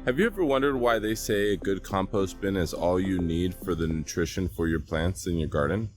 Have you ever wondered why they say a good compost bin is all you need for the nutrition for your plants in your garden?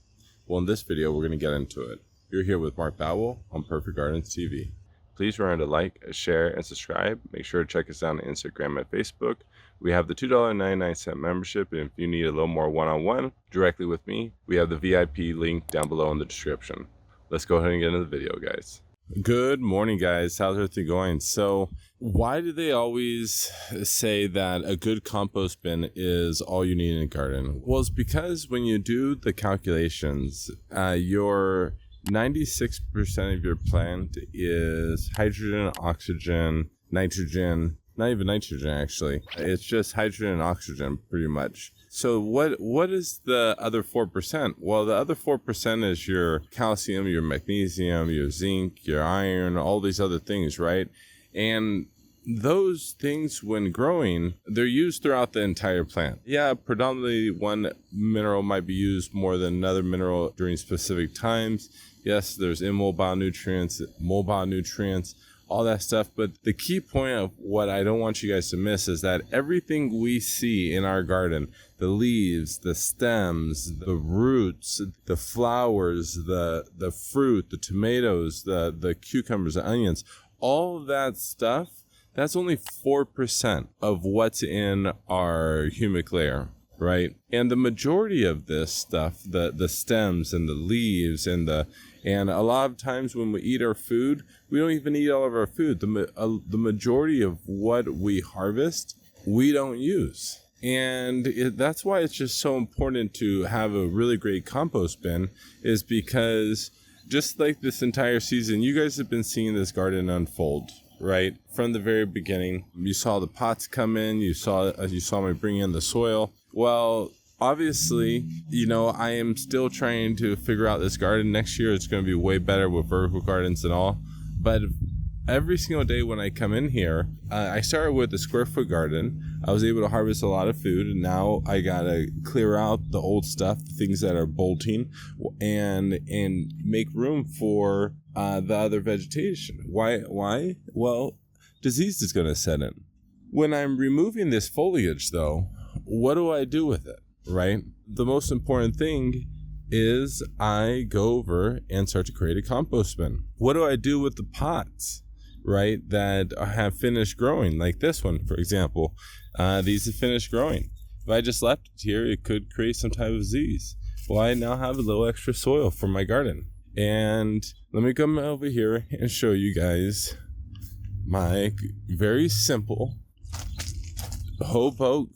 Well, in this video, we're going to get into it. You're here with Mark Bowell on Perfect Gardens TV. Please remember to like, share, and subscribe. Make sure to check us out on Instagram and Facebook. We have the $2.99 membership, and if you need a little more one-on-one directly with me, we have the VIP link down below in the description. Let's go ahead and get into the video, guys. Good morning, guys. How's everything going? So why do they always say that a good compost bin is all you need in a garden? Well, it's because when you do the calculations, your 96% of your plant is hydrogen, oxygen, nitrogen, not even nitrogen actually. It's just hydrogen and oxygen pretty much. So what is the other 4%? Well, the other 4% is your calcium, your magnesium, your zinc, your iron, all these other things, right? And those things, when growing, they're used throughout the entire plant. Yeah, predominantly one mineral might be used more than another mineral during specific times. Yes, there's immobile nutrients, mobile nutrients, all that stuff. But the key point of what I don't want you guys to miss is that everything we see in our garden, the leaves, the stems, the roots, the flowers, the fruit, the tomatoes, the cucumbers, the onions, all of that stuff, that's only 4% of what's in our humic layer, right? And the majority of this stuff, the stems and the leaves and a lot of times when we eat our food, we don't even eat all of our food. The majority of what we harvest, we don't use. And that's why it's just so important to have a really great compost bin, is because just like this entire season, you guys have been seeing this garden unfold, right? From the very beginning, you saw the pots come in, you saw me bring in the soil. Well, obviously, I am still trying to figure out this garden. Next year, it's going to be way better with vertical gardens and all. But every single day when I come in here, I started with a square foot garden. I was able to harvest a lot of food, and now I gotta clear out the old stuff, the things that are bolting, and make room for the other vegetation. Why? Well, disease is going to set in. When I'm removing this foliage, though, what do I do with it, right? The most important thing is I go over and start to create a compost bin. What do I do with the pots, right, that have finished growing, like this one, for example? These have finished growing. If I just left it here, it could create some type of disease. Well, I now have a little extra soil for my garden. And let me come over here and show you guys my very simple hobo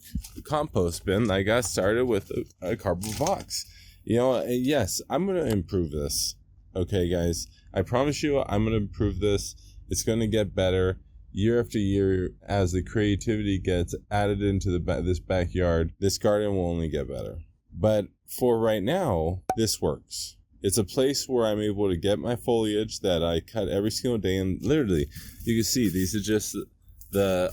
compost bin. I got started with a cardboard box. Yes, I'm going to improve this. Okay, guys, I promise you I'm going to improve this. It's going to get better year after year as the creativity gets added into this backyard. This garden will only get better. But for right now, this works. It's a place where I'm able to get my foliage that I cut every single day. And literally, you can see these are just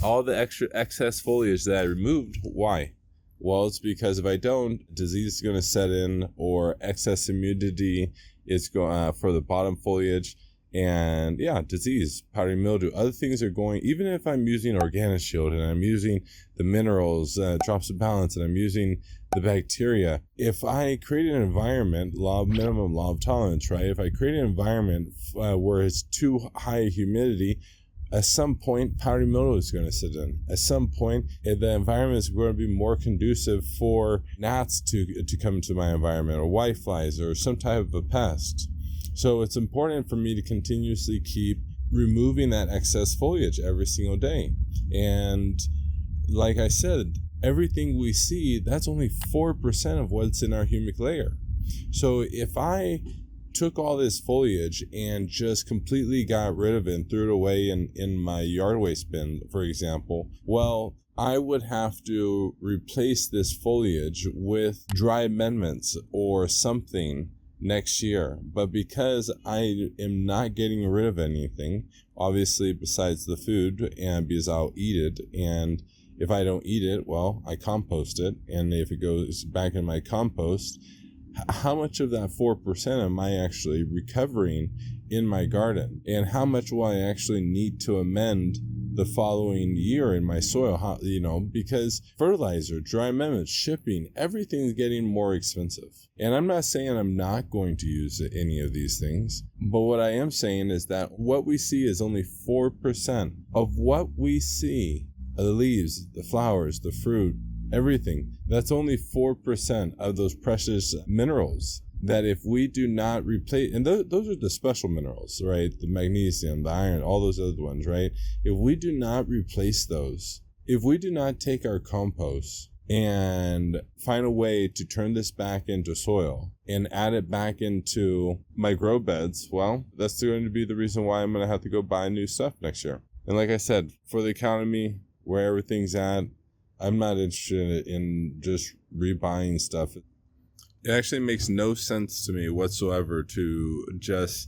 all the excess foliage that I removed. Why? Well, it's because if I don't, disease is going to set in, or excess humidity is going for the bottom foliage. And yeah, disease, powdery mildew, other things are going. Even if I'm using Organoshield and I'm using the minerals, drops of balance, and I'm using the bacteria, if I create an environment, minimum law of tolerance, right? If I create an environment where it's too high humidity, at some point, powdery mildew is going to sit in. At some point, the environment is going to be more conducive for gnats to come into my environment, or whiteflies, or some type of a pest. So it's important for me to continuously keep removing that excess foliage every single day. And like I said, everything we see, that's only 4% of what's in our humic layer. So if I took all this foliage and just completely got rid of it and threw it away in my yard waste bin, for example, well, I would have to replace this foliage with dry amendments or something next year. But because I am not getting rid of anything, obviously besides the food, and because I'll eat it, and if I don't eat it, well, I compost it, and if it goes back in my compost, how much of that 4% am I actually recovering in my garden? And how much will I actually need to amend the following year in my soil, because fertilizer, dry amendments, shipping, everything's getting more expensive. And I'm not saying I'm not going to use any of these things, but what I am saying is that what we see is only 4% of what we see. The leaves, the flowers, the fruit, everything. That's only 4% of those precious minerals that if we do not replace, and those are the special minerals, right? The magnesium, the iron, all those other ones, right? If we do not replace those, if we do not take our compost and find a way to turn this back into soil and add it back into my grow beds, well, that's going to be the reason why I'm going to have to go buy new stuff next year. And like I said, for the economy, where everything's at, I'm not interested in just rebuying stuff. It actually makes no sense to me whatsoever to just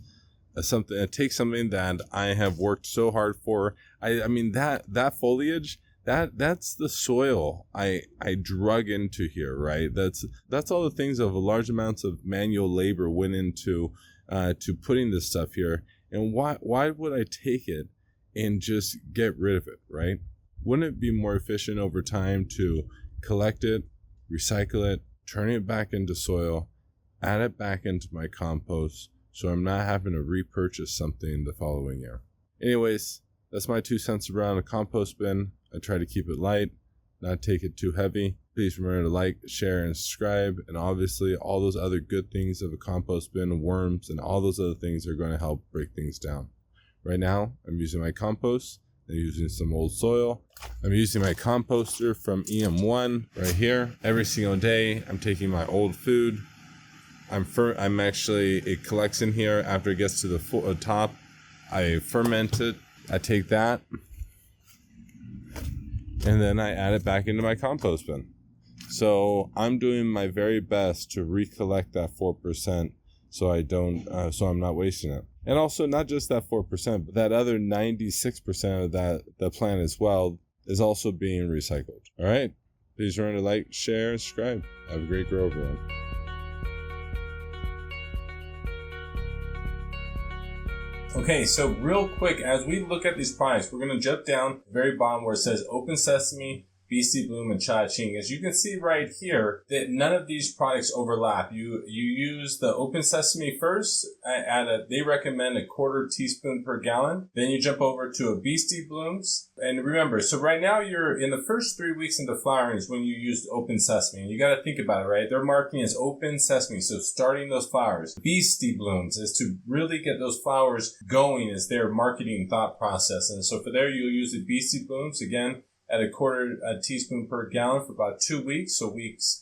take something that I have worked so hard for. I mean that foliage, that's the soil I drug into here, right? That's all the things of large amounts of manual labor went into to putting this stuff here. And why would I take it and just get rid of it, right? Wouldn't it be more efficient over time to collect it, recycle it, turn it back into soil, add it back into my compost, so I'm not having to repurchase something the following year? Anyways, that's my 2 cents around a compost bin. I try to keep it light, not take it too heavy. Please remember to like, share, and subscribe. And obviously, all those other good things of a compost bin, worms, and all those other things are going to help break things down. Right now, I'm using my compost. I'm using some old soil. I'm using my composter from EM1 right here. Every single day, I'm taking my old food. It collects in here after it gets to the top. I ferment it. I take that, and then I add it back into my compost bin. So I'm doing my very best to recollect that 4%, so I'm not wasting it. And also, not just that 4%, but that other 96% of the plant as well is also being recycled. All right. Please remember to like, share, and subscribe. Have a great grow, everyone. Okay, so real quick, as we look at these products, we're going to jump down the very bottom where it says Open Sesame, BC Bloom, and Cha Ching. As you can see right here, that none of these products overlap. You use the Open Sesame first. They recommend a 1/4 teaspoon per gallon. Then you jump over to a BC Blooms. And remember, so right now you're in the first 3 weeks into flowering is when you use Open Sesame. And you got to think about it, right? They're marketing as Open Sesame, so starting those flowers. BC Blooms is to really get those flowers going as their marketing thought process. And so for there, you'll use the BC Blooms again at a 1/4 teaspoon per gallon for about 2 weeks. So weeks